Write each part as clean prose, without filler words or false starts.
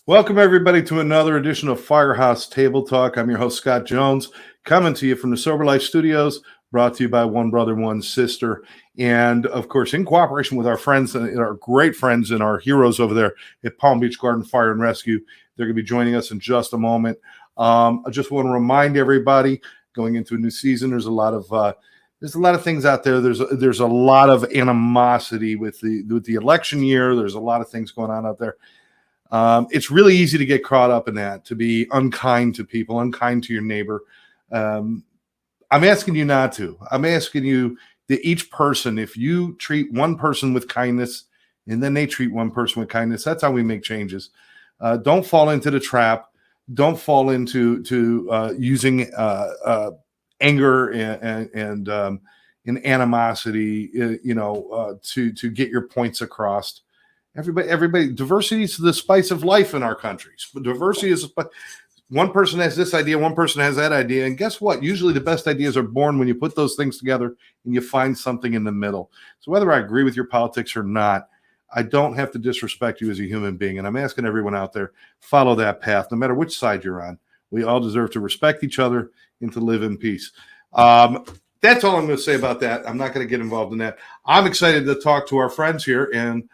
Welcome, everybody, to another edition of Firehouse Table Talk. I'm your host, Scott Jones, coming to you from the Sober Life Studios, brought to you by One Brother, One Sister. And, of course, in cooperation with our friends, our great friends and our heroes over there at Palm Beach Garden Fire and Rescue. They're going to be joining us in just a moment. I just want to remind everybody, going into a new season, there's a lot of things out there. There's a lot of animosity with the election year. There's a lot of things going on out there. It's really easy to get caught up in that, to be unkind to people, unkind to your neighbor. I'm asking you not to. I'm asking you that each person, if you treat one person with kindness and then they treat one person with kindness, that's how we make changes. Don't fall into the trap. Don't fall into using anger and animosity, to get your points across. Everybody, diversity is the spice of life in our countries. Diversity is one person has this idea, one person has that idea, and guess what? Usually the best ideas are born when you put those things together and you find something in the middle. So whether I agree with your politics or not, I don't have to disrespect you as a human being, and I'm asking everyone out there, follow that path, no matter which side you're on. We all deserve to respect each other and to live in peace. That's all I'm going to say about that. I'm not going to get involved in that. I'm excited to talk to our friends here, and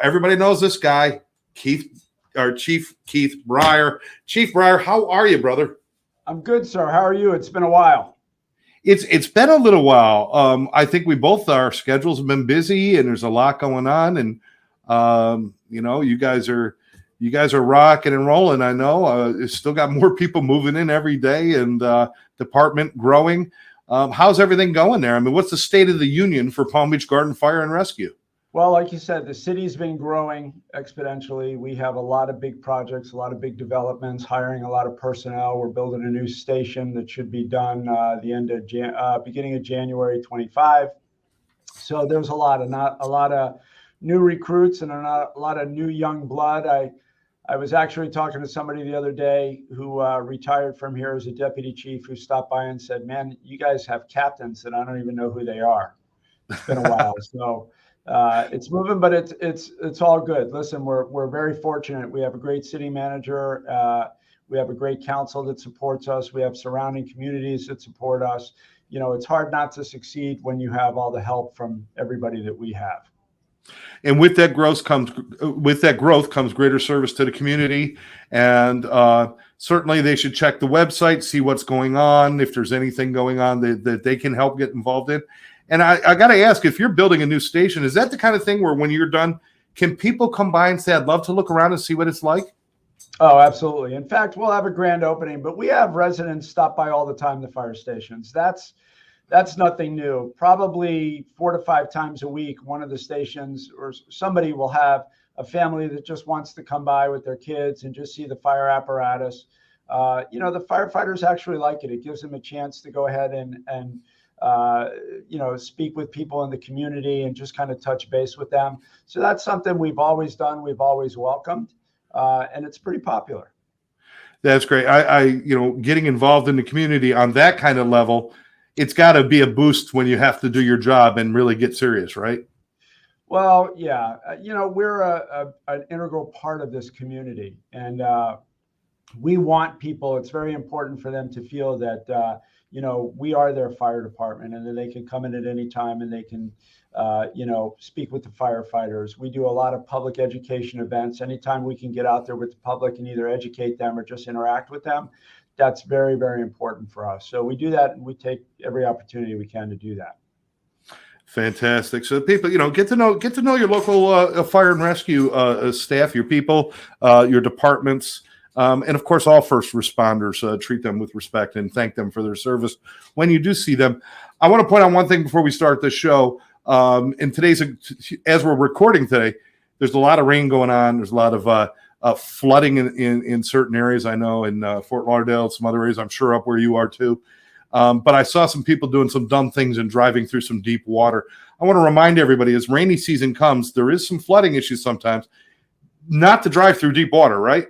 everybody knows this guy, Chief Keith Bryer. Chief Bryer, how are you, brother? I'm good, sir. How are you? It's been a while. It's been a little while. I think our schedules have been busy, and there's a lot going on. And you guys are rocking and rolling. I know. It's still got more people moving in every day, and department growing. How's everything going there? I mean, what's the state of the union for Palm Beach Garden Fire and Rescue? Well, like you said, the city's been growing exponentially. We have a lot of big projects, a lot of big developments, hiring a lot of personnel. We're building a new station that should be done beginning of January 25. So there's a lot of new recruits and a lot of new young blood. I was actually talking to somebody the other day who retired from here as a deputy chief, who stopped by and said, "Man, you guys have captains that I don't even know who they are." It's been a while, so. It's moving, but it's all good. Listen, we're very fortunate. We have a great city manager. We have a great council that supports us. We have surrounding communities that support us. It's hard not to succeed when you have all the help from everybody that we have. And with that growth comes greater service to the community. And certainly they should check the website, see what's going on, if there's anything going on that they can help get involved in. And I got to ask, if you're building a new station, is that the kind of thing where when you're done, can people come by and say, "I'd love to look around and see what it's like"? Oh, absolutely. In fact, we'll have a grand opening, but we have residents stop by all the time, the fire stations. That's nothing new. Probably 4 to 5 times a week, one of the stations or somebody will have a family that just wants to come by with their kids and just see the fire apparatus. The firefighters actually like it. It gives them a chance to go ahead and speak with people in the community and just kind of touch base with them. So that's something we've always done. We've always welcomed, and it's pretty popular. That's great. Getting involved in the community on that kind of level, it's got to be a boost when you have to do your job and really get serious, right? Well, yeah. We're an integral part of this community, and we want people. It's very important for them to feel that we are their fire department, and then they can come in at any time and they can, speak with the firefighters. We do a lot of public education events. Anytime we can get out there with the public and either educate them or just interact with them, that's very, very important for us. So we do that, and we take every opportunity we can to do that. Fantastic. So people, get to know your local fire and rescue staff, your people, your departments. And of course, all first responders, treat them with respect and thank them for their service when you do see them. I want to point out one thing before we start this show. And as we're recording today, there's a lot of rain going on. There's a lot of flooding in certain areas. I know in Fort Lauderdale, some other areas, I'm sure up where you are too. But I saw some people doing some dumb things and driving through some deep water. I want to remind everybody, as rainy season comes, there is some flooding issues sometimes. Not to drive through deep water, right?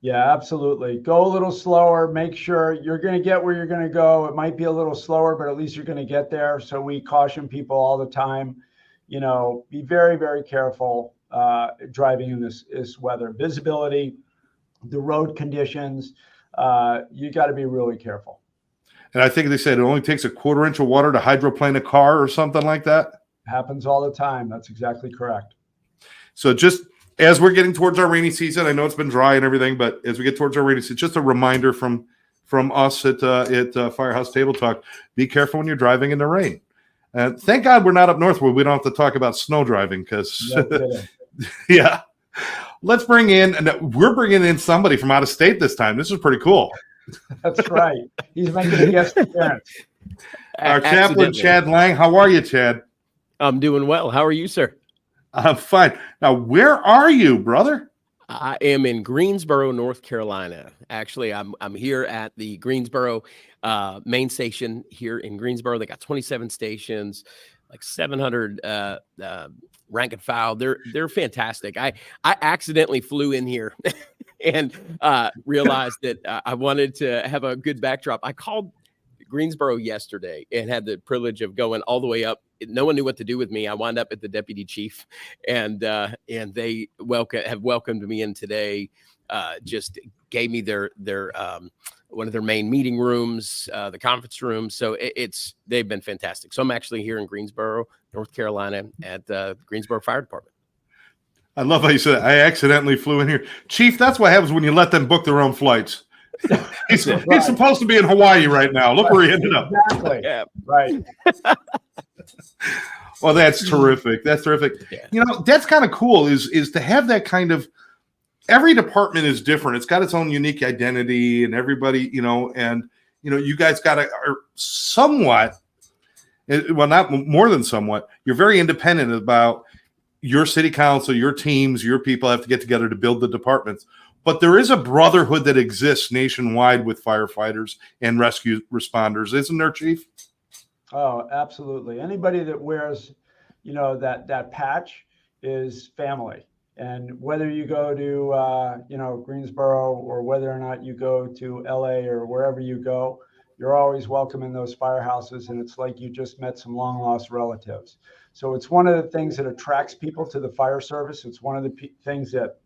Yeah, absolutely. Go a little slower. Make sure you're going to get where you're going to go. It might be a little slower, but at least you're going to get there. So we caution people all the time, be very, very careful driving in this weather. Visibility, the road conditions, you got to be really careful. And I think they said it only takes a 1/4 inch of water to hydroplane a car or something like that. Happens all the time. That's exactly correct. So just as we're getting towards our rainy season, I know it's been dry and everything, but as we get towards our rainy season, just a reminder from us at Firehouse Table Talk: be careful when you're driving in the rain. And thank God we're not up north where we don't have to talk about snow driving, because yeah. Let's we're bringing in somebody from out of state this time. This is pretty cool. That's right. He's making a guest appearance. Our chaplain, Chad Lang. How are you, Chad? I'm doing well. How are you, sir? I'm fine. Now, where are you, brother? I am in Greensboro, North Carolina. Actually, I'm here at the Greensboro main station here in Greensboro. They got 27 stations, like 700 rank and file. They're fantastic. I accidentally flew in here and realized that I wanted to have a good backdrop. I called Greensboro yesterday and had the privilege of going all the way up. No one knew what to do with me. I wound up at the deputy chief, and they have welcomed me in today. Just gave me their one of their main meeting rooms, the conference room. So they've been fantastic. So I'm actually here in Greensboro, North Carolina, at the Greensboro Fire Department. I love how you said I accidentally flew in here, Chief. That's what happens when you let them book their own flights. He's supposed to be in Hawaii right now. Look where he ended up. Exactly. Yeah. Right. Well, that's terrific. That's terrific. Yeah. That's kind of cool is to have that kind of, every department is different. It's got its own unique identity, and everybody, you guys are somewhat, well, not more than somewhat, you're very independent about your city council, your teams, your people have to get together to build the departments. But there is a brotherhood that exists nationwide with firefighters and rescue responders, isn't there, Chief? Oh, absolutely. Anybody that wears, that patch is family. And whether you go to, Greensboro, or whether or not you go to LA or wherever you go, you're always welcome in those firehouses. And it's like you just met some long lost relatives. So it's one of the things that attracts people to the fire service. It's one of the things that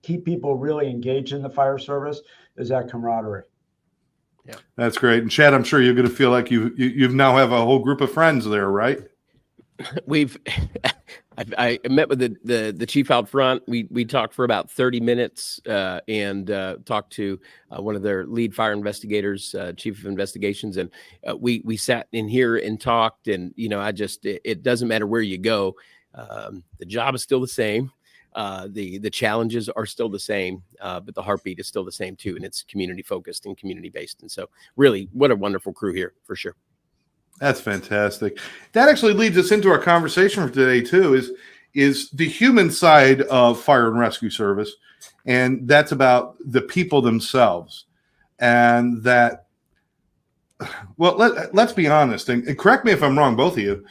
keep people really engaged in the fire service, is that camaraderie. Yeah, that's great. And Chad, I'm sure you're going to feel like you now have a whole group of friends there, right? I met with the chief out front. We talked for about 30 minutes and talked to one of their lead fire investigators, chief of investigations, and we sat in here and talked. And it doesn't matter where you go, the job is still the same. The challenges are still the same, but the heartbeat is still the same too, and it's community focused and community based. And so, really, what a wonderful crew here for sure. That's fantastic. That actually leads us into our conversation for today too. Is the human side of fire and rescue service, and that's about the people themselves, and that. Well, let's be honest, and correct me if I'm wrong, both of you.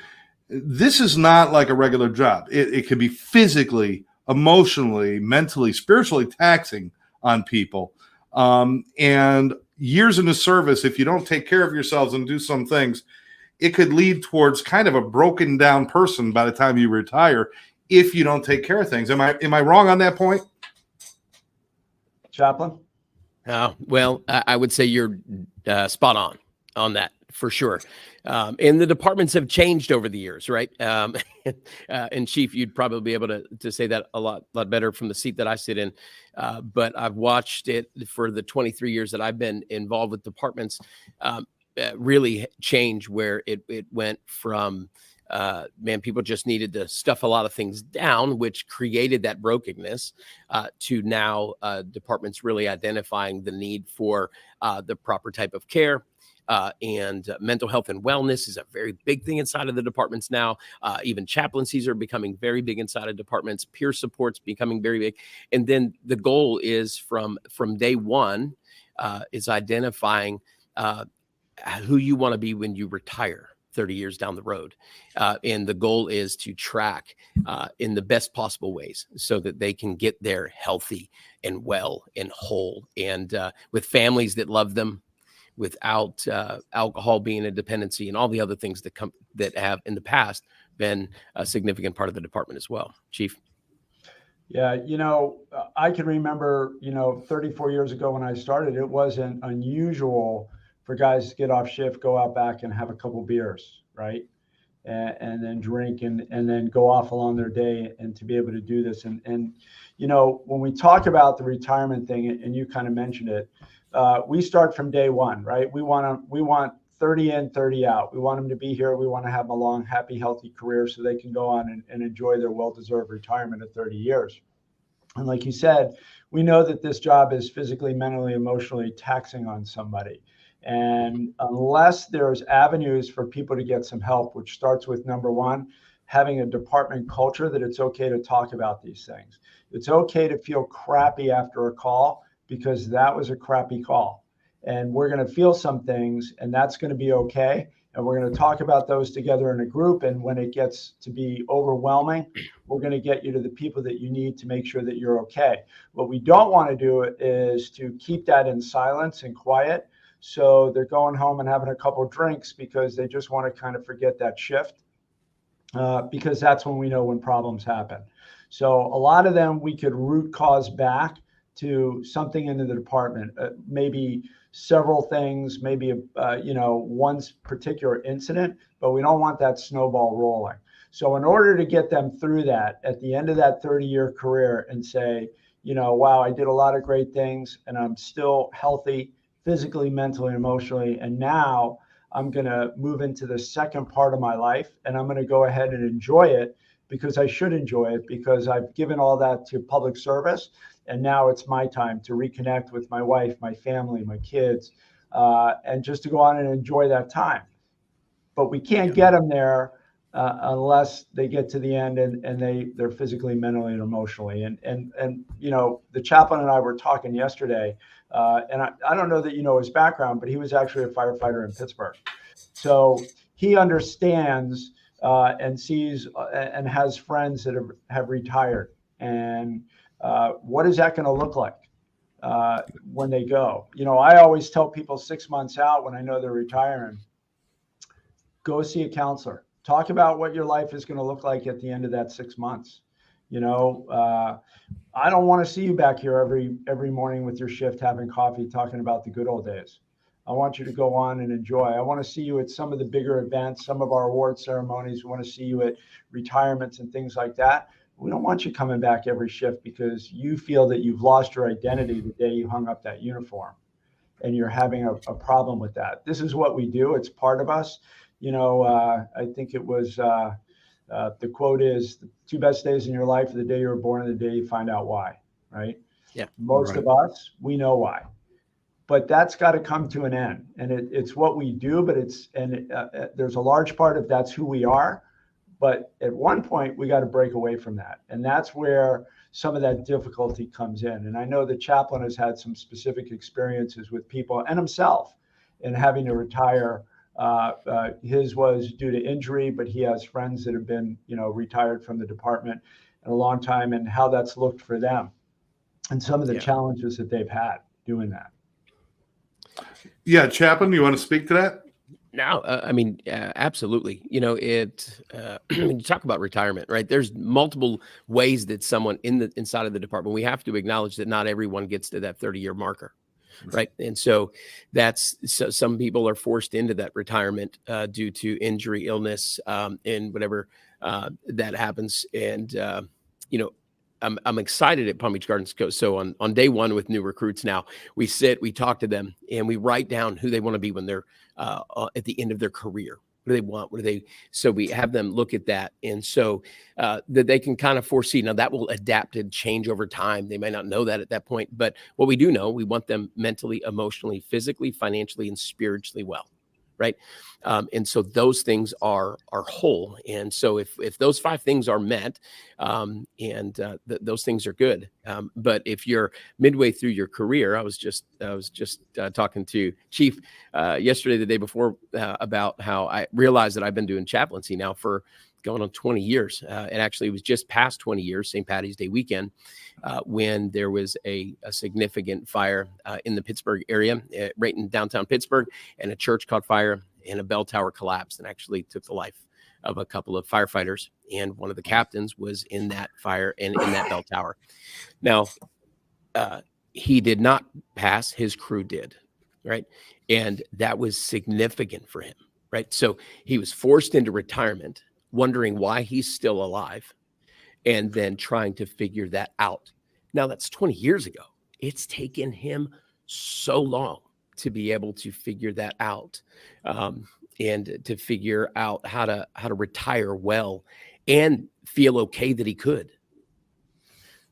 This is not like a regular job. It can be physically, emotionally, mentally, spiritually taxing on people. And years in the service, if you don't take care of yourselves and do some things, it could lead towards kind of a broken down person by the time you retire if you don't take care of things. Am I wrong on that point? Chaplain? Well, I would say you're spot on that for sure. And the departments have changed over the years, right? And Chief, you'd probably be able to say that a lot better from the seat that I sit in. But I've watched it for the 23 years that I've been involved with departments really change, where it went from, people just needed to stuff a lot of things down, which created that brokenness, to now departments really identifying the need for the proper type of care. And mental health and wellness is a very big thing inside of the departments now. Even chaplaincies are becoming very big inside of departments. Peer support's becoming very big. And then the goal is from day one is identifying who you want to be when you retire 30 years down the road. And the goal is to track in the best possible ways so that they can get there healthy and well and whole and with families that love them, without alcohol being a dependency and all the other things that have in the past been a significant part of the department as well. Chief. Yeah, I can remember, 34 years ago when I started, it wasn't unusual for guys to get off shift, go out back and have a couple beers, right? And then drink and then go off along their day, and to be able to do this. And when we talk about the retirement thing, and you kind of mentioned it, we start from day one, right? We want 30 in, 30 out. We want them to be here. We want to have a long, happy, healthy career so they can go on and enjoy their well-deserved retirement at 30 years. And like you said, we know that this job is physically, mentally, emotionally taxing on somebody. And unless there's avenues for people to get some help, which starts with number one, having a department culture that it's okay to talk about these things. It's okay to feel crappy after a call because that was a crappy call. And we're going to feel some things, and that's going to be okay. And we're going to talk about those together in a group. And when it gets to be overwhelming, we're going to get you to the people that you need to make sure that you're okay. What we don't want to do is to keep that in silence and quiet. So they're going home and having a couple of drinks because they just want to kind of forget that shift, because that's when we know when problems happen. So a lot of them we could root cause back to something in the department, maybe several things, maybe one particular incident, but we don't want that snowball rolling. So in order to get them through that at the end of that 30-year career and say, wow, I did a lot of great things and I'm still healthy physically, mentally, emotionally, and now I'm going to move into the second part of my life and I'm going to go ahead and enjoy it because I should enjoy it because I've given all that to public service. And now it's my time to reconnect with my wife, my family, my kids, and just to go on and enjoy that time. But we can't get them there unless they get to the end and they're physically, mentally, and emotionally. And the chaplain and I were talking yesterday, and I don't know that you know his background, but he was actually a firefighter in Pittsburgh. So he understands and sees and has friends that have retired. And what is that going to look like when they go? I always tell people 6 months out when I know they're retiring, go see a counselor. Talk about what your life is going to look like at the end of that 6 months. I don't want to see you back here every morning with your shift having coffee, talking about the good old days. I want you to go on and enjoy. I want to see you at some of the bigger events, some of our award ceremonies. We want to see you at retirements and things like that. We don't want you coming back every shift because you feel that you've lost your identity the day you hung up that uniform and you're having a problem with that. This is what we do. It's part of us. I think it was the quote is the 2 best days in your life are the day you were born and the day you find out why, right? Yeah. Most of us, we know why. But that's got to come to an end. And it's what we do, but there's a large part of that's who we are. But at one point, we got to break away from that. And that's where some of that difficulty comes in. And I know the chaplain has had some specific experiences with people and himself in having to retire. His was due to injury, but he has friends that have been, retired from the department in a long time and how that's looked for them and some of the challenges that they've had doing that. Yeah, Chaplain, you want to speak to that? No, absolutely. When you talk about retirement, right? There's multiple ways that someone inside of the department, we have to acknowledge that not everyone gets to that 30-year marker, right? And so some people are forced into that retirement due to injury, illness, and whatever that happens. And I'm excited at Palm Beach Gardens. So on day one with new recruits now, we talk to them, and we write down who they want to be when they're at the end of their career. What do they want? So we have them look at that. And so that they can kind of foresee. Now that will adapt and change over time. They may not know that at that point, but what we do know, we want them mentally, emotionally, physically, financially, and spiritually well. right? And so those things are whole. And so if those 5 things are met, those things are good. But if you're midway through your career, I was just talking to Chief yesterday, the day before, about how I realized that I've been doing chaplaincy now for going on 20 years. And actually it was just past 20 years, St. Patty's Day weekend, when there was a significant fire in the Pittsburgh area, right in downtown Pittsburgh, and a church caught fire and a bell tower collapsed and actually took the life of a couple of firefighters. And one of the captains was in that fire and in that bell tower. Now, he did not pass, his crew did, right? And that was significant for him, right? So he was forced into retirement, wondering why he's still alive, and then trying to figure that out. Now, that's 20 years ago. It's taken him so long to be able to figure that out, and to figure out how to retire well and feel okay that he could.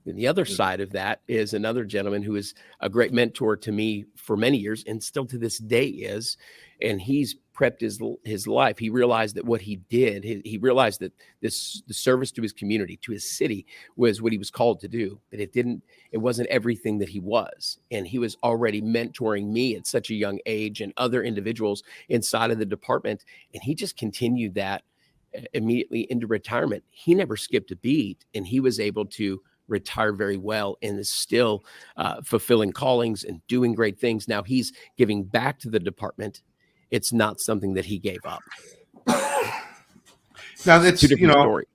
And the other side of that is another gentleman who is a great mentor to me for many years, and still to this day is, and he's prepped his life. He realized that what he did, he realized that the service to his community, to his city, was what he was called to do, but it wasn't everything that he was. And he was already mentoring me at such a young age and other individuals inside of the department. And he just continued that immediately into retirement. He never skipped a beat, and he was able to retire very well and is still fulfilling callings and doing great things. Now he's giving back to the department. It's not something that he gave up. Now that's, story.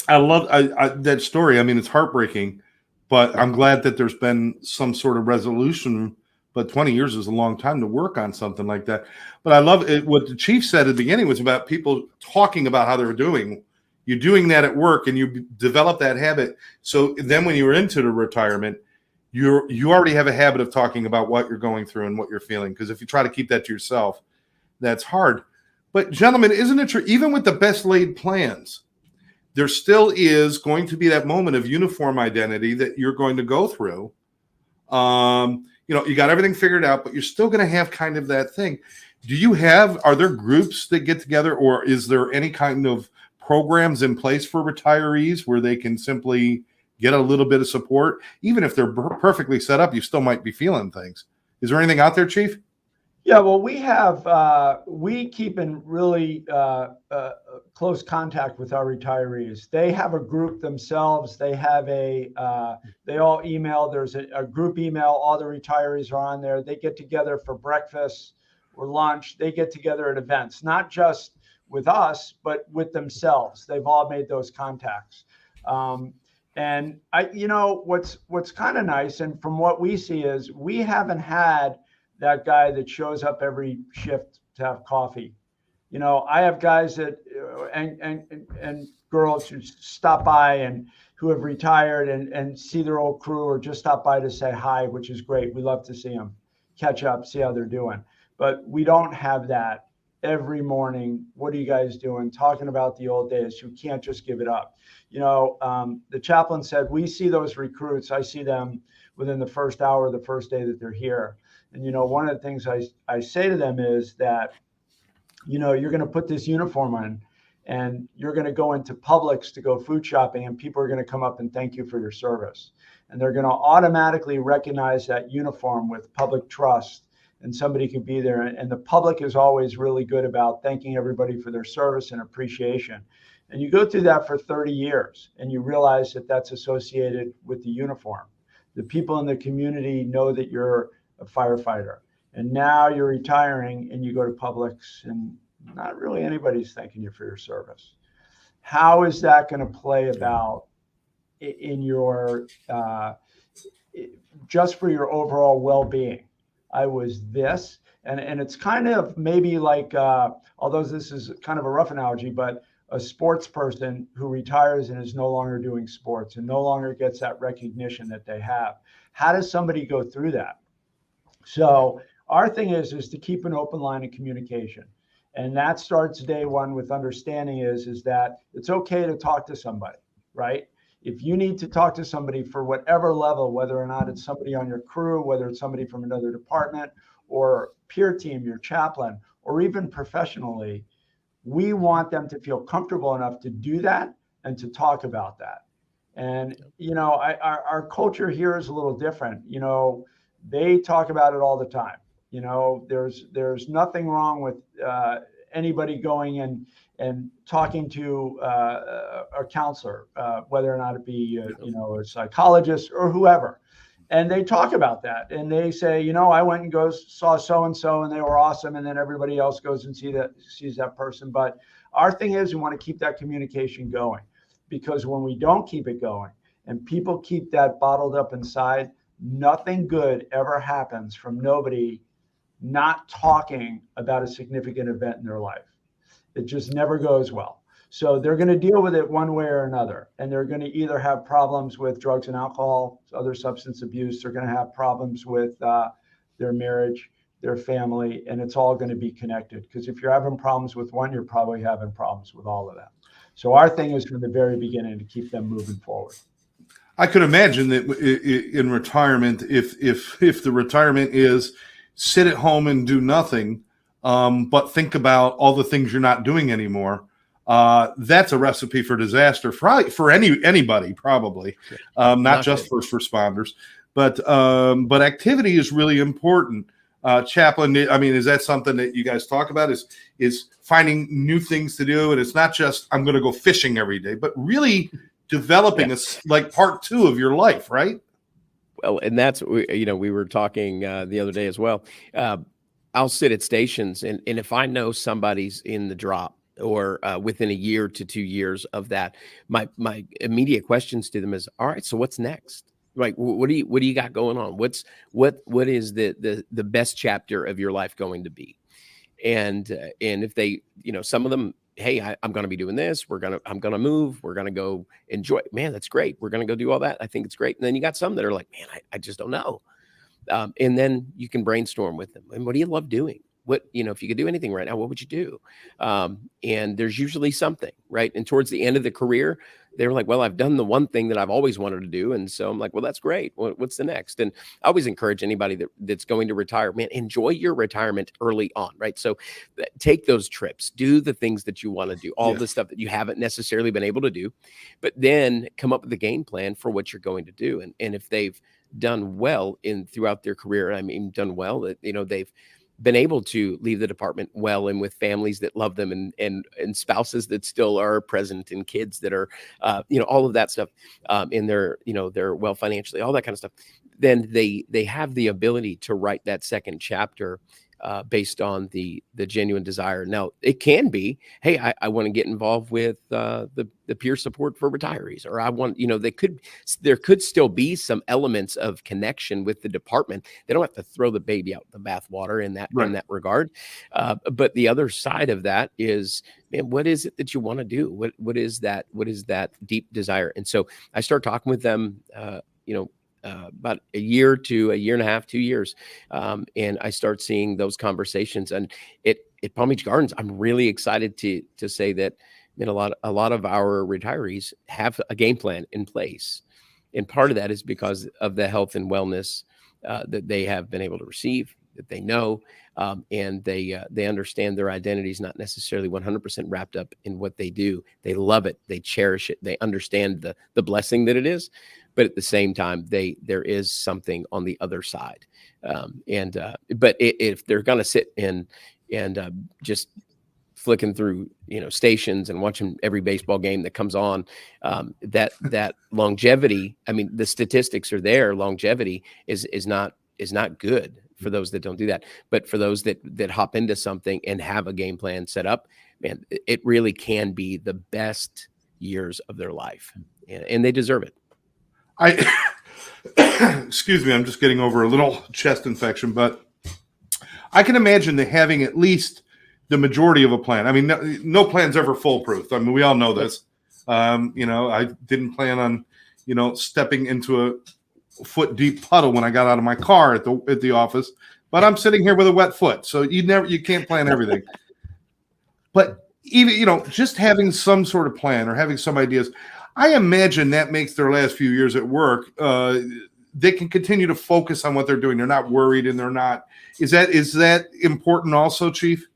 I love that story. I mean, it's heartbreaking, but I'm glad that there's been some sort of resolution. But 20 years is a long time to work on something like that. But I love it. What the chief said at the beginning was about people talking about how they were doing. You're doing that at work, and you develop that habit. So then when you were into the retirement, you already have a habit of talking about what you're going through and what you're feeling. Because if you try to keep that to yourself, that's hard. But gentlemen, isn't it true? Even with the best laid plans, there still is going to be that moment of uniform identity that you're going to go through. You got everything figured out, but you're still going to have kind of that thing. Are there groups that get together, or is there any kind of programs in place for retirees where they can simply get a little bit of support? Even if they're perfectly set up, you still might be feeling things. Is there anything out there, Chief? Yeah, well, we keep in really close contact with our retirees. They have a group themselves. They have they all email. There's a group email. All the retirees are on there. They get together for breakfast or lunch. They get together at events, not just with us, but with themselves. They've all made those contacts. And what's kind of nice, and from what we see, is we haven't had that guy that shows up every shift to have coffee. I have guys that and girls who stop by and who have retired and see their old crew, or just stop by to say hi, which is great. We love to see them, catch up, see how they're doing. But we don't have that every morning. What are you guys doing? Talking about the old days. You can't just give it up. The chaplain said, we see those recruits. I see them within the first hour, the first day that they're here. And, one of the things I say to them is that, you're going to put this uniform on and you're going to go into Publix to go food shopping, and people are going to come up and thank you for your service. And they're going to automatically recognize that uniform with public trust, and somebody can be there. And the public is always really good about thanking everybody for their service and appreciation. And you go through that for 30 years and you realize that that's associated with the uniform. The people in the community know that you're a firefighter, and now you're retiring and you go to Publix and not really anybody's thanking you for your service. How is that going to play about in your just for your overall well-being? I was this, and it's kind of maybe like, although this is kind of a rough analogy, but a sports person who retires and is no longer doing sports and no longer gets that recognition that they have. How does somebody go through that? So our thing is to keep an open line of communication. And that starts day one with understanding is that it's okay to talk to somebody, right? If you need to talk to somebody for whatever level, whether or not it's somebody on your crew, whether it's somebody from another department or peer team, your chaplain, or even professionally, we want them to feel comfortable enough to do that and to talk about that. And, you know, our culture here is a little different. You know, they talk about it all the time. You know, there's nothing wrong with anybody going and talking to a counselor, whether or not it be, you know, a psychologist or whoever. And they talk about that, and they say, you know, I went and saw so-and-so and they were awesome. And then everybody else goes and sees that person. But our thing is we want to keep that communication going, because when we don't keep it going and people keep that bottled up inside, nothing good ever happens from nobody not talking about a significant event in their life. It just never goes well. So they're going to deal with it one way or another. And they're going to either have problems with drugs and alcohol, other substance abuse. They're going to have problems with their marriage, their family, and it's all going to be connected. Because if you're having problems with one, you're probably having problems with all of them. So our thing is from the very beginning to keep them moving forward. I could imagine that in retirement, if the retirement is sit at home and do nothing, but think about all the things you're not doing anymore, that's a recipe for disaster for anybody, probably, not just first responders, but activity is really important. Chaplain, I mean, is that something that you guys talk about? Is finding new things to do, and it's not just I'm going to go fishing every day, but really developing like part two of your life, right? Well, and that's, you know, we were talking the other day as well. I'll sit at stations, and if I know somebody's in the drop or within a year to 2 years of that, my immediate questions to them is, all right, so what's next? Like, what do you got going on? What is the best chapter of your life going to be? And if they, you know, some of them, hey, I'm going to be doing this. I'm going to move. We're going to go enjoy. Man, that's great. We're going to go do all that. I think it's great. And then you got some that are like, man, I just don't know. And then you can brainstorm with them. And what do you love doing? What, you know, if you could do anything right now, what would you do? And there's usually something, right? And towards the end of the career, they were like, well, I've done the one thing that I've always wanted to do. And so I'm like, well, that's great. What's the next? And I always encourage anybody that's going to retire, man, enjoy your retirement early on, right? So take those trips, do the things that you want to do, all the stuff that you haven't necessarily been able to do, but then come up with a game plan for what you're going to do. And if they've done well throughout their career, I mean, done well, that, you know, they've been able to leave the department well and with families that love them and spouses that still are present and kids that are, you know, all of that stuff in their, you know, they're well financially, all that kind of stuff. Then they have the ability to write that second chapter based on the genuine desire. Now, it can be, hey, I want to get involved with the peer support for retirees, or I want, you know, there could still be some elements of connection with the department. They don't have to throw the baby out the bathwater in that regard. But the other side of that is, man, what is it that you want to do? What is that deep desire? And so I start talking with them, you know, about a year to a year and a half, 2 years. And I start seeing those conversations, and at Palm Beach Gardens, I'm really excited to say that, I mean, a lot of our retirees have a game plan in place. And part of that is because of the health and wellness that they have been able to receive, that they know, and they understand their identity is not necessarily 100% wrapped up in what they do. They love it. They cherish it. They understand the blessing that it is. But at the same time, there is something on the other side. But if they're going to sit and just flicking through, you know, stations and watching every baseball game that comes on, that longevity, I mean, the statistics are there. Longevity is not good for those that don't do that. But for those that hop into something and have a game plan set up, man, it really can be the best years of their life, and they deserve it. Excuse me, I'm just getting over a little chest infection, but I can imagine that having at least the majority of a plan. I mean, no plan's ever foolproof. I mean, we all know this. You know, I didn't plan on, you know, stepping into a foot deep puddle when I got out of my car at the office, but I'm sitting here with a wet foot. So you can't plan everything. But even, you know, just having some sort of plan or having some ideas, I imagine that makes their last few years at work, they can continue to focus on what they're doing. They're not worried, and they're not. Is that important also, Chief?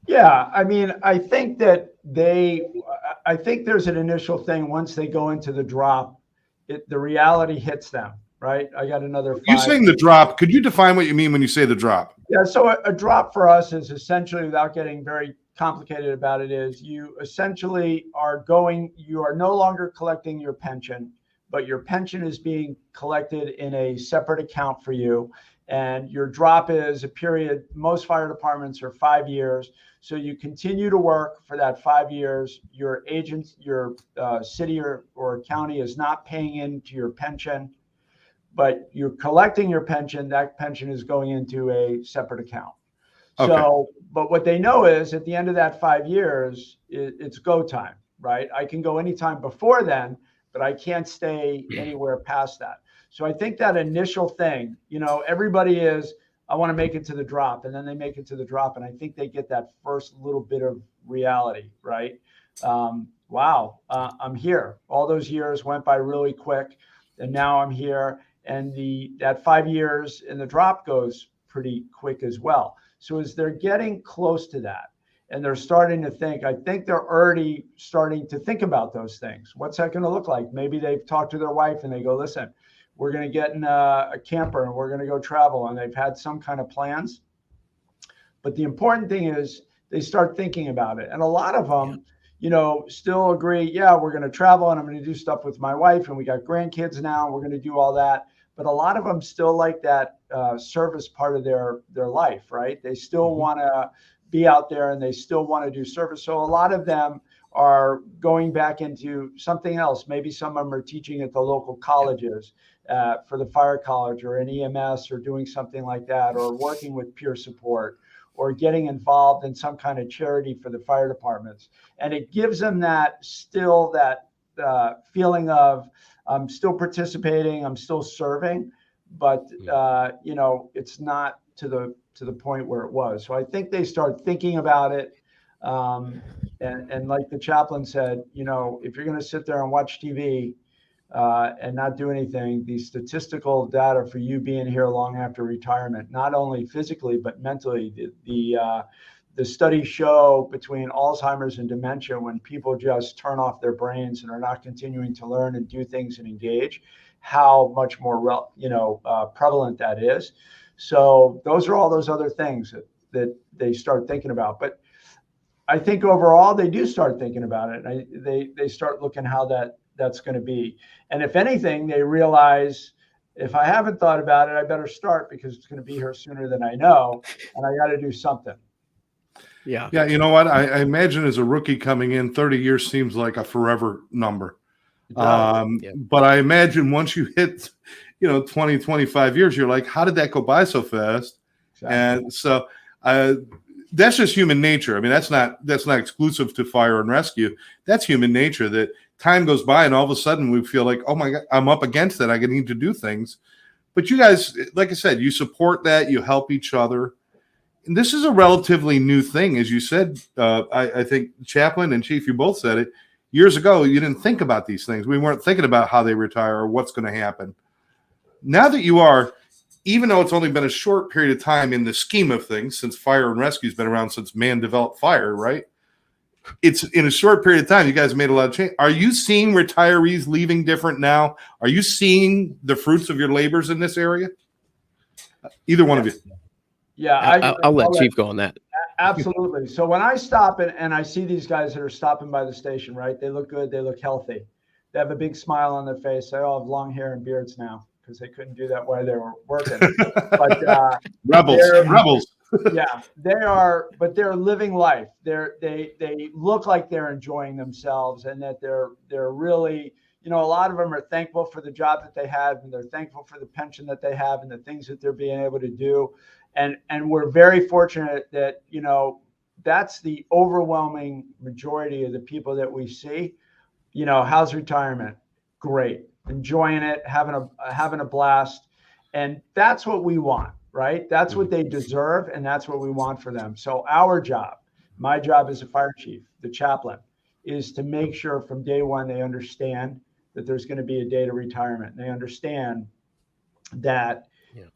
Yeah, I mean, I think there's an initial thing once they go into the drop, the reality hits them, right? I got another You 5. saying the drop? Could you define what you mean when you say the drop? Yeah, so a drop for us is essentially, without getting very complicated about it, is you essentially you are no longer collecting your pension, but your pension is being collected in a separate account for you. And your drop is a period, most fire departments are 5 years. So you continue to work for that 5 years. Your agent, your city or county is not paying into your pension, but you're collecting your pension. That pension is going into a separate account. Okay. So, but what they know is at the end of that 5 years, it's go time, right? I can go anytime before then, but I can't stay anywhere past that. So I think that initial thing, everybody is, I want to make it to the drop, and then they make it to the drop. And I think they get that first little bit of reality, right? Wow, I'm here. All those years went by really quick, and now I'm here. And that 5 years in the drop goes pretty quick as well. So as they're getting close to that and they're starting to think, I think they're already starting to think about those things. What's that going to look like? Maybe they've talked to their wife and they go, listen, we're going to get in a camper and we're going to go travel. And they've had some kind of plans. But the important thing is they start thinking about it. And a lot of them, still agree, yeah, we're going to travel and I'm going to do stuff with my wife. And we got grandkids now. We're going to do all that. But a lot of them still like that service part of their life, right? They still want to be out there and they still want to do service. So a lot of them are going back into something else. Maybe some of them are teaching at the local colleges for the fire college or an EMS or doing something like that, or working with peer support or getting involved in some kind of charity for the fire departments. And it gives them that feeling of, I'm still participating, I'm still serving, but it's not to the point where it was. So I think they start thinking about it. And like the chaplain said, if you're going to sit there and watch TV and not do anything, the statistical data for you being here long after retirement, not only physically but mentally, the studies show between Alzheimer's and dementia, when people just turn off their brains and are not continuing to learn and do things and engage, how much more prevalent that is. So those are all those other things that they start thinking about. But I think overall they do start thinking about it. They start looking how that's going to be. And if anything, they realize, if I haven't thought about it, I better start, because it's going to be here sooner than I know, and I got to do something. Yeah. Yeah. You know what? I imagine as a rookie coming in, 30 years seems like a forever number. But I imagine once you hit, 20, 25 years, you're like, how did that go by so fast? Exactly. And so that's just human nature. I mean, that's not exclusive to fire and rescue. That's human nature, that time goes by and all of a sudden we feel like, oh my God, I'm up against it. I need to do things. But you guys, like I said, you support that, you help each other. And this is a relatively new thing. As you said, I think Chaplain and Chief, you both said it. Years ago, you didn't think about these things. We weren't thinking about how they retire or what's going to happen. Now that you are, even though it's only been a short period of time in the scheme of things, since fire and rescue has been around since man developed fire, right? It's in a short period of time, you guys made a lot of change. Are you seeing retirees leaving different now? Are you seeing the fruits of your labors in this area? Either one of you. Yeah, I'll let Chief go on that. Absolutely. So when I stop and I see these guys that are stopping by the station, right? They look good. They look healthy. They have a big smile on their face. They all have long hair and beards now, because they couldn't do that while they were working. But rebels. Yeah, they are, but they're living life. They look like they're enjoying themselves, and that they're really, a lot of them are thankful for the job that they have, and they're thankful for the pension that they have and the things that they're being able to do. And we're very fortunate that, that's the overwhelming majority of the people that we see. How's retirement? Great. Enjoying it, having a blast. And that's what we want, right? That's what they deserve, and that's what we want for them. So our job, my job as a fire chief, the chaplain, is to make sure from day one they understand that there's going to be a date of retirement. And they understand that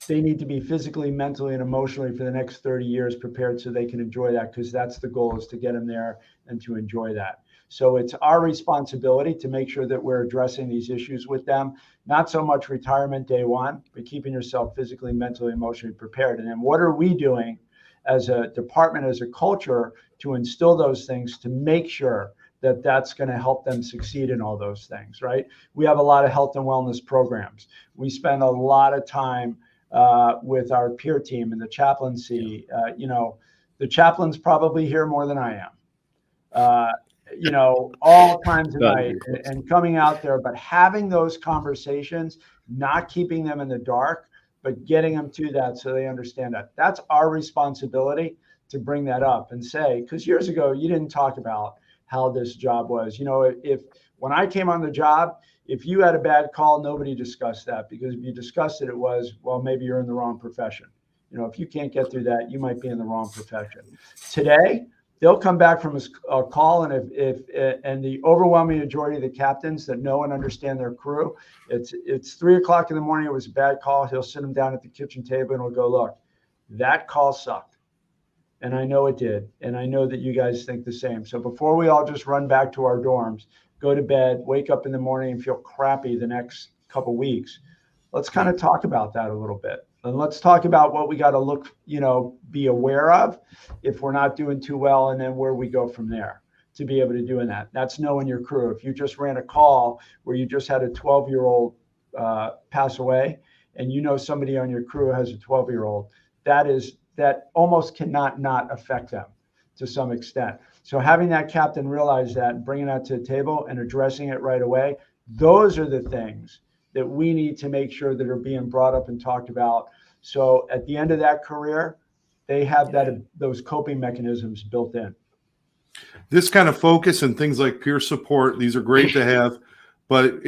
They need to be physically, mentally, and emotionally for the next 30 years prepared so they can enjoy that, because that's the goal, is to get them there and to enjoy that. So it's our responsibility to make sure that we're addressing these issues with them. Not so much retirement day one, but keeping yourself physically, mentally, emotionally prepared. And then what are we doing as a department, as a culture, to instill those things, to make sure that that's going to help them succeed in all those things, right? We have a lot of health and wellness programs. We spend a lot of time with our peer team and the chaplaincy. The chaplain's probably here more than I am. All times of night and coming out there, but having those conversations, not keeping them in the dark, but getting them to that so they understand that. That's our responsibility, to bring that up and say, because years ago, you didn't talk about how this job was. If when I came on the job, if you had a bad call, nobody discussed that, because if you discussed it, it was, well, maybe you're in the wrong profession. If you can't get through that, you might be in the wrong profession. Today, they'll come back from a call, and if the overwhelming majority of the captains that know and understand their crew, it's 3:00 in the morning, it was a bad call. He'll sit them down at the kitchen table and he'll go, look, that call sucked. And I know it did. And I know that you guys think the same. So before we all just run back to our dorms, go to bed, wake up in the morning and feel crappy the next couple of weeks, let's kind of talk about that a little bit. And let's talk about what we got to be aware of if we're not doing too well, and then where we go from there to be able to do that. That's knowing your crew. If you just ran a call where you just had a 12-year-old pass away, and somebody on your crew has a 12-year-old, that almost cannot not affect them to some extent. So having that captain realize that and bringing that to the table and addressing it right away, those are the things that we need to make sure that are being brought up and talked about. So at the end of that career, they have those coping mechanisms built in. This kind of focus and things like peer support, these are great to have, but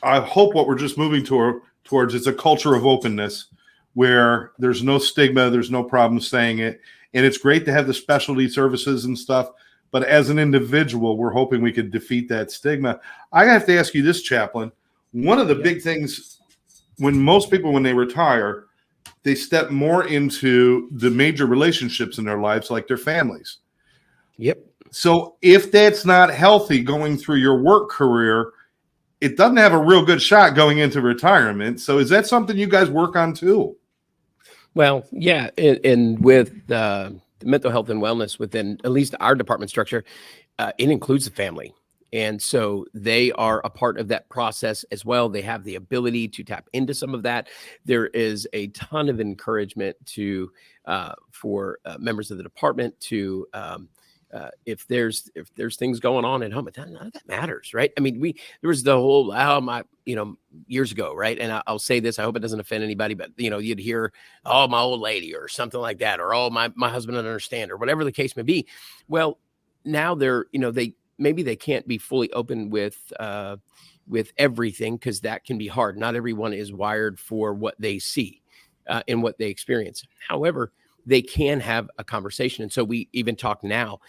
I hope what we're just moving towards is a culture of openness where there's no stigma, there's no problem saying it. And it's great to have the specialty services and stuff, but as an individual, we're hoping we could defeat that stigma. I have to ask you this, Chaplain. One of the big things when most people, when they retire, they step more into the major relationships in their lives, like their families. Yep. So if that's not healthy going through your work career, it doesn't have a real good shot going into retirement. So is that something you guys work on too? Well, yeah. And with the mental health and wellness within at least our department structure, it includes the family. And so they are a part of that process as well. They have the ability to tap into some of that. There is a ton of encouragement for members of the department to if there's things going on at home, none of that matters, right? I mean, there was the whole years ago, right? And I'll say this, I hope it doesn't offend anybody, but you'd hear, oh, my old lady or something like that, or oh, my husband doesn't understand, or whatever the case may be. Well, now maybe they can't be fully open with everything, because that can be hard. Not everyone is wired for what they see and what they experience. However, they can have a conversation. And so we even talk now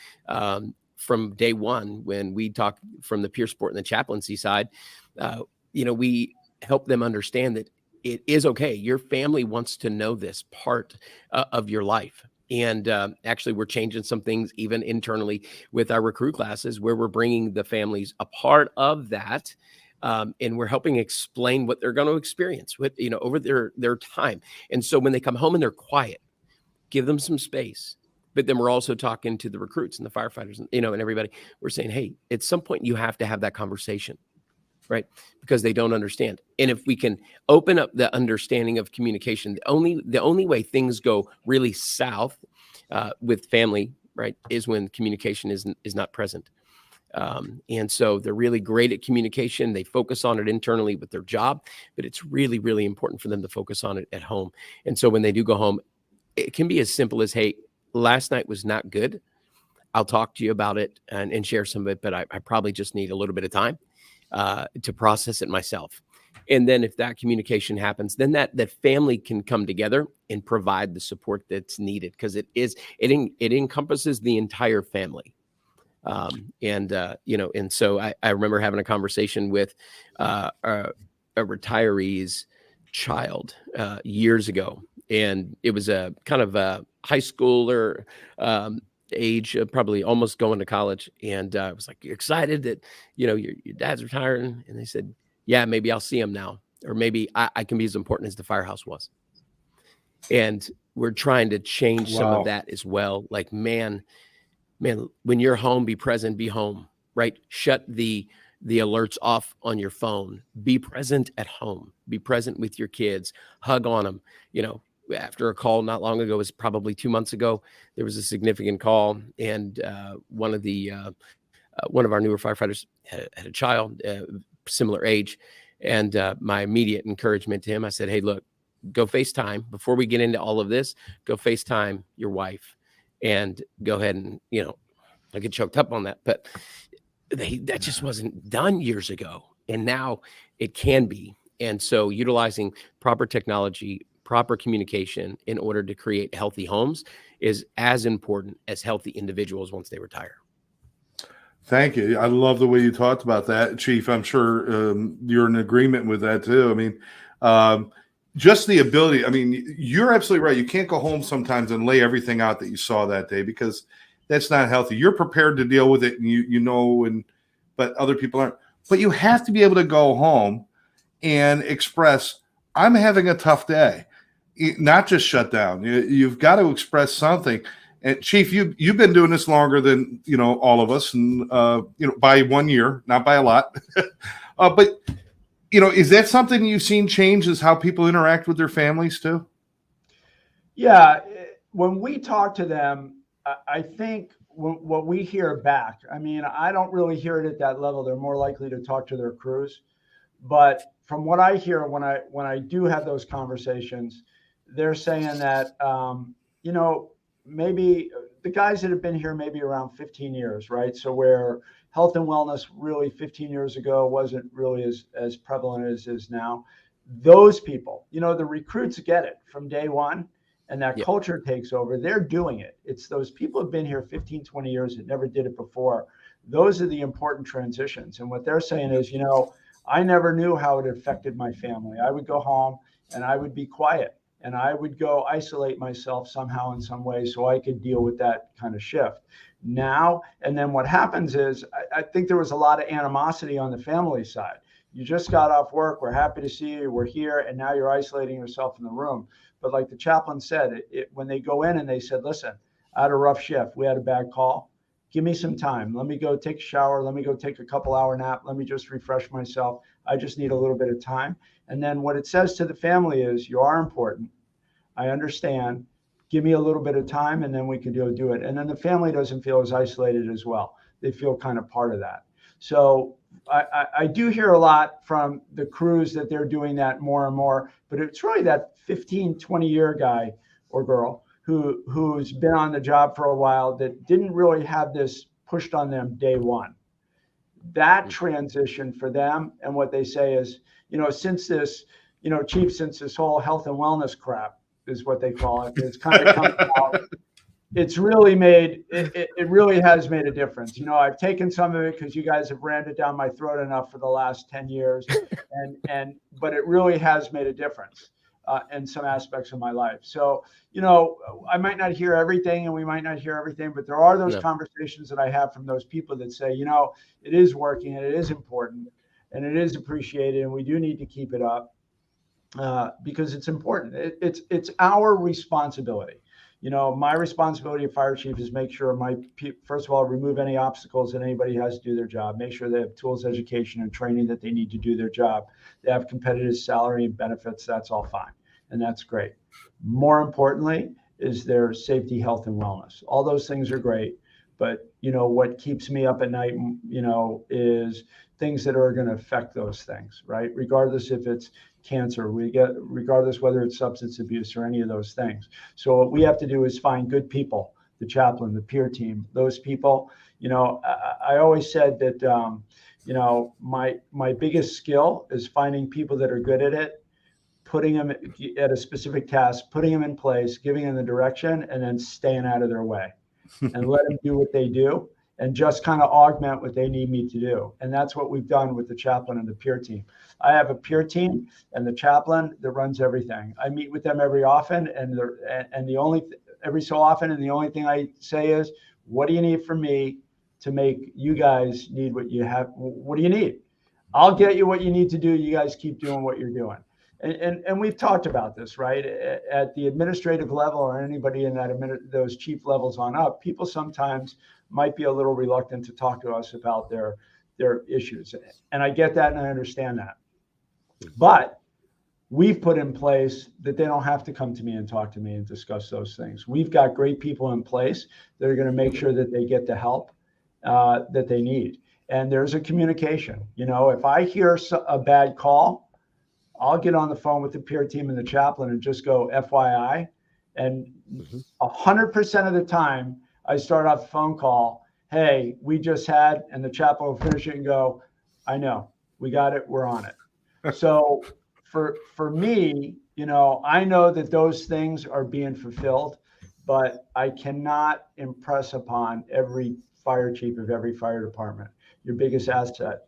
from day one, when we talk from the peer support and the chaplaincy side, we help them understand that it is okay. Your family wants to know this part of your life. And actually, we're changing some things even internally with our recruit classes, where we're bringing the families a part of that. And we're helping explain what they're going to experience with, over their time. And so when they come home and they're quiet, give them some space. But then we're also talking to the recruits and the firefighters and, and everybody. We're saying, hey, at some point you have to have that conversation, right? Because they don't understand. And if we can open up the understanding of communication, the only way things go really south with family, right, is when communication is not present. And so they're really great at communication. They focus on it internally with their job, but it's really, really important for them to focus on it at home. And so when they do go home, it can be as simple as, hey, last night was not good. I'll talk to you about it and share some of it, but I probably just need a little bit of time to process it myself. And then if that communication happens, then that family can come together and provide the support that's needed, because it encompasses the entire family. And so I remember having a conversation with a retiree's child years ago, and it was a kind of a high schooler age, probably almost going to college. And I was like, "You're excited that your dad's retiring?" And they said, "Yeah, maybe I'll see him now, or maybe I can be as important as the Firehouse was." And we're trying to change some of Wow. that as well. Like, man, when you're home, be present, be home, right? Shut the alerts off on your phone. Be present at home. Be present with your kids. Hug on them. After a call not long ago, it was probably 2 months ago, there was a significant call, and one of our newer firefighters had a child, similar age, and my immediate encouragement to him, I said, "Hey, look, go FaceTime before we get into all of this. Go FaceTime your wife, and go ahead and I get choked up on that, but that just wasn't done years ago, and now it can be." And so utilizing proper technology, proper communication in order to create healthy homes is as important as healthy individuals once they retire. Thank you. I love the way you talked about that, Chief. I'm sure you're in agreement with that too. I mean, just the ability. I mean, you're absolutely right. You can't go home sometimes and lay everything out that you saw that day, because that's not healthy. You're prepared to deal with it, and but other people aren't. But you have to be able to go home and express, "I'm having a tough day," not just shut down. You've got to express something. And Chief, you've been doing this longer than all of us, and by 1 year, not by a lot. But is that something you've seen change, is how people interact with their families too? Yeah, when we talk to them, I think what we hear back, I mean, I don't really hear it at that level. They're more likely to talk to their crews. But from what I hear, when I do have those conversations, they're saying that, maybe the guys that have been here maybe around 15 years, right? So where health and wellness really 15 years ago wasn't really as prevalent as it is now. Those people, the recruits get it from day one, and that culture takes over. They're doing it. It's those people who've been here 15, 20 years that never did it before. Those are the important transitions. And what they're saying is, I never knew how it affected my family. I would go home and I would be quiet, and I would go isolate myself somehow in some way so I could deal with that kind of shift. Now, and then what happens is, I think there was a lot of animosity on the family side. You just got off work. We're happy to see you. We're here. And now you're isolating yourself in the room. But like the chaplain said, when they go in and they said, "Listen, I had a rough shift. We had a bad call. Give me some time. Let me go take a shower. Let me go take a couple-hour nap. Let me just refresh myself. I just need a little bit of time." And then what it says to the family is, "You are important. I understand. Give me a little bit of time, and then we can go do it." And then the family doesn't feel as isolated as well. They feel kind of part of that. So I do hear a lot from the crews that they're doing that more and more, but it's really that 15, 20-year guy or girl who's been on the job for a while that didn't really have this pushed on them day one. That transition for them, and what they say is, since this, Chief, since this whole health and wellness crap is what they call it, it's kind of come out. It's really it really has made a difference. I've taken some of it because you guys have rammed it down my throat enough for the last 10 years. But it really has made a difference in some aspects of my life. So, I might not hear everything, and we might not hear everything, but there are those conversations that I have from those people that say, it is working, and it is important, and it is appreciated, and we do need to keep it up because it's important. It's our responsibility. My responsibility as fire chief is make sure first of all, remove any obstacles that anybody has to do their job, make sure they have tools, education, and training that they need to do their job. They have competitive salary and benefits. That's all fine. And that's great. More importantly is their safety, health, and wellness. All those things are great. But, what keeps me up at night, is things that are going to affect those things, right? Regardless if it's cancer, regardless whether it's substance abuse or any of those things. So what we have to do is find good people, the chaplain, the peer team, those people. I always said that, my biggest skill is finding people that are good at it, putting them at a specific task, putting them in place, giving them the direction, and then staying out of their way and let them do what they do. and just kind of augment what they need me to do. And that's what we've done with the chaplain and the peer team. I have a peer team and the chaplain that runs everything. I meet with them every often, and every so often, and the only thing I say is, what do you need from me to make you guys need what you have? What do you need? I'll get you what you need to do. You guys keep doing what you're doing. And we've talked about this, right? At the administrative level, or anybody in those chief levels on up, people sometimes might be a little reluctant to talk to us about their issues. And I get that and I understand that. But we've put in place that they don't have to come to me and talk to me and discuss those things. We've got great people in place that are going to make sure that they get the help that they need. And there's a communication. You know, if I hear a bad call, I'll get on the phone with the peer team and the chaplain and just go FYI. And 100% of the time, I start off the phone call, hey, we just had, and the chaplain will finish it and go, I know, we got it, we're on it. So for me, you know, I know that those things are being fulfilled, but I cannot impress upon every fire chief of every fire department. Your biggest asset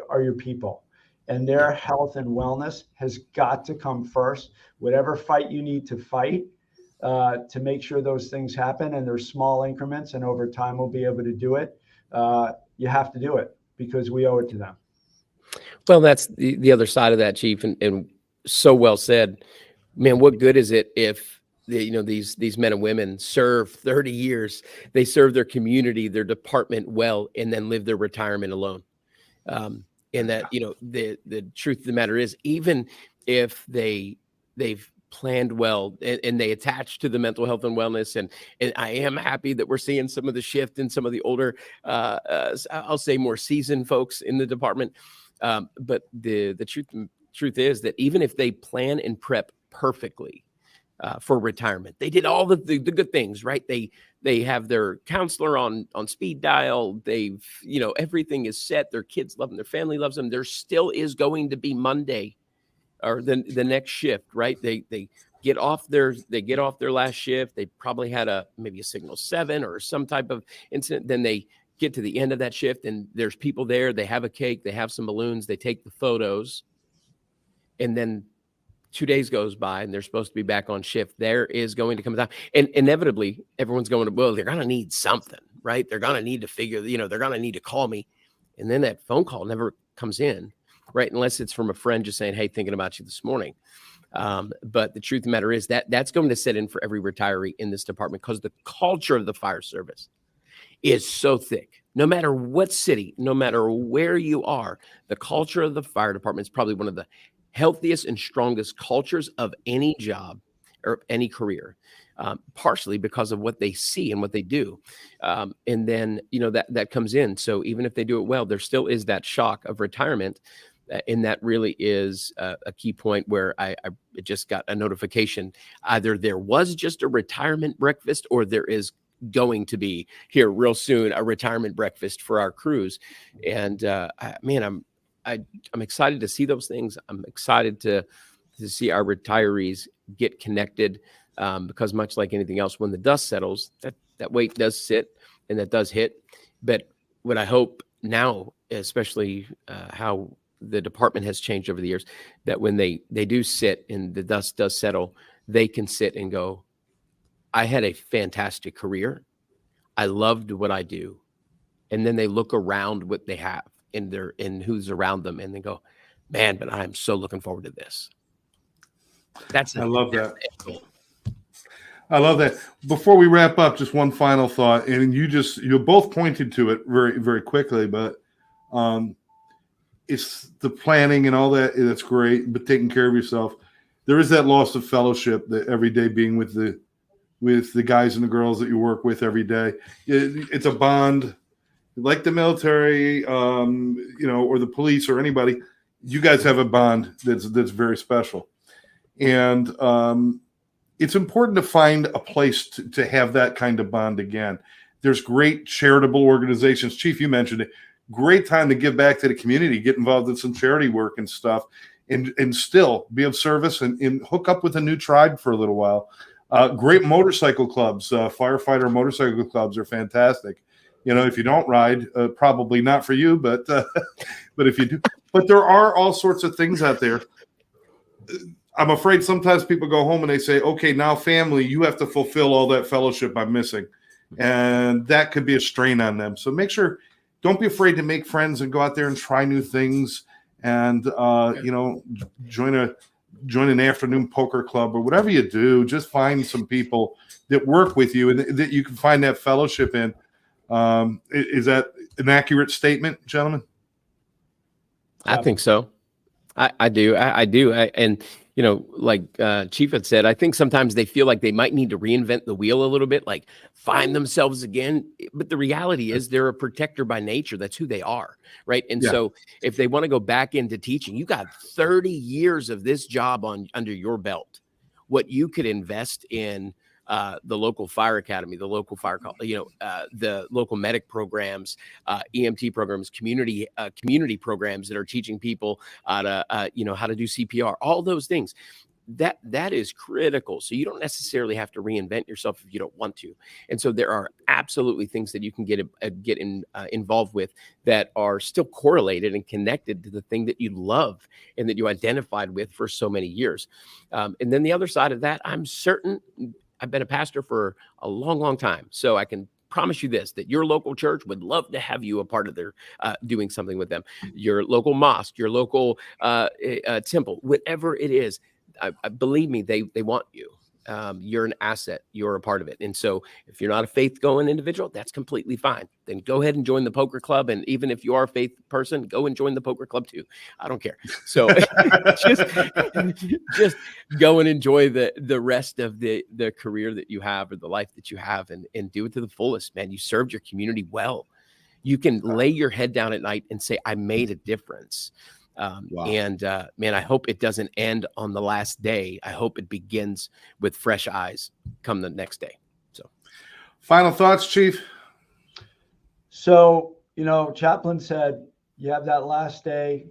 are your people. And their health and wellness has got to come first. Whatever fight you need to fight to make sure those things happen, and there's small increments, and over time we'll be able to do it. You have to do it because we owe it to them. Well, that's the other side of that, Chief, and so well said. Man, what good is it if these men and women serve 30 years, they serve their community, their department well, and then live their retirement alone? And that, the truth of the matter is, even if they've planned well and they attach to the mental health and wellness, and I am happy that we're seeing some of the shift in some of the older, I'll say more seasoned folks in the department. But the truth is that even if they plan and prep perfectly for retirement, they did all the good things, right? They have their counselor on speed dial. They've, everything is set. Their kids love them. Their family loves them. There still is going to be Monday or the next shift, right? They get off their last shift. They probably had maybe a signal 7 or some type of incident. Then they get to the end of that shift and there's people there. They have a cake. They have some balloons. They take the photos. And then 2 days goes by and they're supposed to be back on shift. There is going to come a time, and inevitably everyone's going to, well, they're going to need something, right? They're going to need to figure, they're going to need to call me. And then that phone call never comes in, right? Unless it's from a friend just saying, hey, thinking about you this morning. But the truth of the matter is that's going to set in for every retiree in this department, because the culture of the fire service is so thick. No matter what city, no matter where you are, the culture of the fire department is probably one of the healthiest and strongest cultures of any job or any career, partially because of what they see and what they do. And then, that comes in. So even if they do it well, there still is that shock of retirement. And that really is a key point where I just got a notification. Either there was just a retirement breakfast, or there is going to be here real soon a retirement breakfast for our crews. And I'm excited to see those things. I'm excited to see our retirees get connected, because much like anything else, when the dust settles, that weight does sit and that does hit. But what I hope now, especially how the department has changed over the years, that when they do sit and the dust does settle, they can sit and go, I had a fantastic career. I loved what I do. And then they look around what they have and who's around them, and they go, man, but I'm so looking forward to this. I love that. I love that. Before we wrap up, just one final thought, and you both pointed to it very, very quickly, but it's the planning and all that. That's great, but taking care of yourself. There is that loss of fellowship, that every day being with the guys and the girls that you work with every day. It's a bond. Like the military, or the police or anybody, you guys have a bond that's very special. And it's important to find a place to have that kind of bond again. There's great charitable organizations. Chief, you mentioned it. Great time to give back to the community, get involved in some charity work and stuff, and still be of service and hook up with a new tribe for a little while. Great motorcycle clubs, firefighter motorcycle clubs are fantastic. If you don't ride, probably not for you, but but if you do, but there are all sorts of things out there. I'm afraid sometimes people go home and they say, okay, now family, you have to fulfill all that fellowship I'm missing. And that could be a strain on them. So make sure, don't be afraid to make friends and go out there and try new things and, join an afternoon poker club or whatever you do. Just find some people that work with you and that you can find that fellowship in. Is that an accurate statement, gentlemen? I think so. I do. I do. And like Chief had said, I think sometimes they feel like they might need to reinvent the wheel a little bit, like find themselves again. But the reality is they're a protector by nature. That's who they are. Right. And so if they want to go back into teaching, you got 30 years of this job under your belt. What you could invest in the local fire academy, the local fire call, the local medic programs, EMT programs, community programs that are teaching people how to do CPR, all those things. That is critical. So you don't necessarily have to reinvent yourself if you don't want to. And so there are absolutely things that you can get involved with that are still correlated and connected to the thing that you love and that you identified with for so many years. And then the other side of that, I'm certain. I've been a pastor for a long, long time. So I can promise you this, that your local church would love to have you a part of their doing something with them. Your local mosque, your local temple, whatever it is, believe me, they want you. You're an asset. You're a part of it. And so if you're not a faith-going individual, that's completely fine. Then go ahead and join the poker club. And even if you are a faith person, go and join the poker club too. I don't care. So just go and enjoy the rest of the career that you have or the life that you have and do it to the fullest, man. You served your community well. You can lay your head down at night and say, I made a difference. Wow. And man, I hope it doesn't end on the last day. I hope it begins with fresh eyes come the next day. So final thoughts, Chief? So, Chaplain said, you have that last day,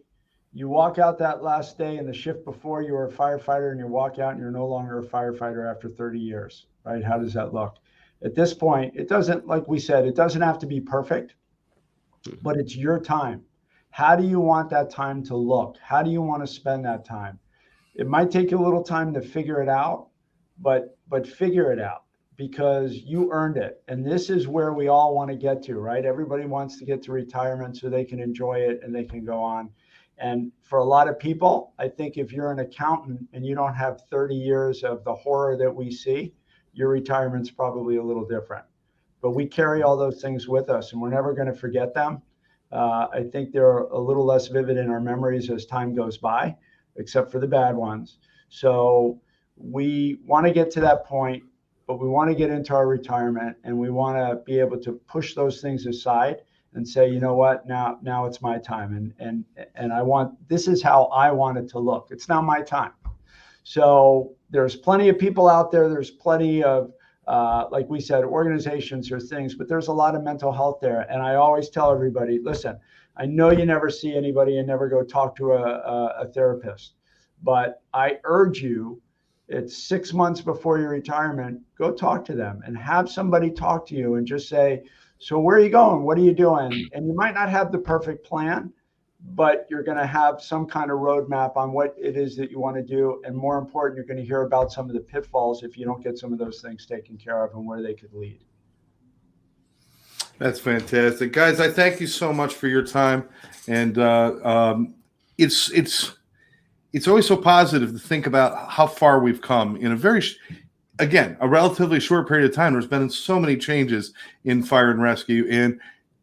you walk out that last day, and the shift before you were a firefighter, and you walk out and you're no longer a firefighter after 30 years, right? How does that look? At this point, it doesn't, like we said, it doesn't have to be perfect, but it's your time. How do you want that time to look? How do you want to spend that time? It might take you a little time to figure it out, but figure it out because you earned it. And this is where we all want to get to, right? Everybody wants to get to retirement so they can enjoy it and they can go on. And for a lot of people, I think if you're an accountant and you don't have 30 years of the horror that we see, your retirement's probably a little different. But we carry all those things with us and we're never going to forget them. I think they're a little less vivid in our memories as time goes by, except for the bad ones. So we want to get to that point, but we want to get into our retirement and we want to be able to push those things aside and say, you know what, now it's my time. And this is how I want it to look. It's now my time. So there's plenty of people out there. There's plenty of, like we said, organizations or things, but there's a lot of mental health there. And I always tell everybody, listen, I know you never see anybody and never go talk to a therapist, but I urge you, it's 6 months before your retirement, go talk to them and have somebody talk to you and just say, so where are you going? What are you doing? And you might not have the perfect plan, but you're going to have some kind of roadmap on what it is that you want to do. And more important, you're going to hear about some of the pitfalls if you don't get some of those things taken care of and where they could lead. That's fantastic. Guys, I thank you so much for your time. And it's always so positive to think about how far we've come in a relatively short period of time. There's been so many changes in fire and rescue, and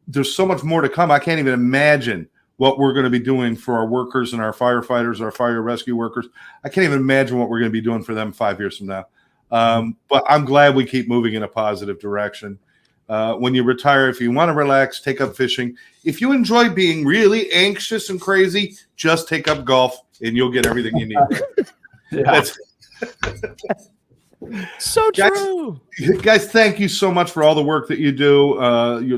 there's so much more to come. I can't even imagine what we're going to be doing for our workers and our firefighters, our fire rescue workers. I can't even imagine what we're going to be doing for them 5 years from now. But I'm glad we keep moving in a positive direction. When you retire, if you want to relax, take up fishing. If you enjoy being really anxious and crazy, just take up golf and you'll get everything you need. So true. Guys, thank you so much for all the work that you do,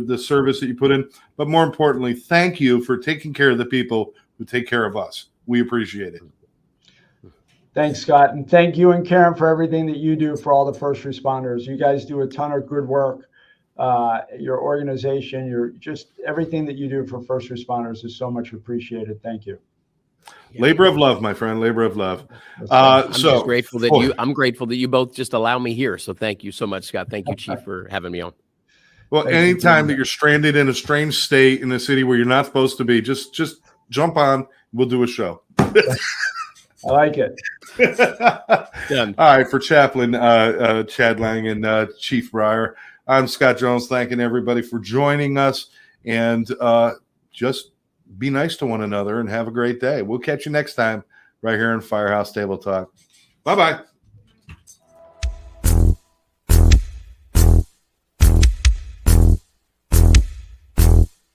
the service that you put in. But more importantly, thank you for taking care of the people who take care of us. We appreciate it. Thanks, Scott. And thank you and Karen for everything that you do for all the first responders. You guys do a ton of good work. your organization, your just everything that you do for first responders is so much appreciated. Thank you. Labor of love, my friend. Labor of love. I'm just grateful that I'm grateful that you both just allow me here. So thank you so much, Scott. Thank you, Chief, for having me on. Well, anytime that you're stranded in a strange state in a city where you're not supposed to be, just jump on. We'll do a show. I like it. Done. All right, for Chaplain Chad Lang and Chief Bryer, I'm Scott Jones. Thanking everybody for joining us, and just be nice to one another and have a great day. We'll catch you next time right here in Firehouse Table Talk. Bye-bye.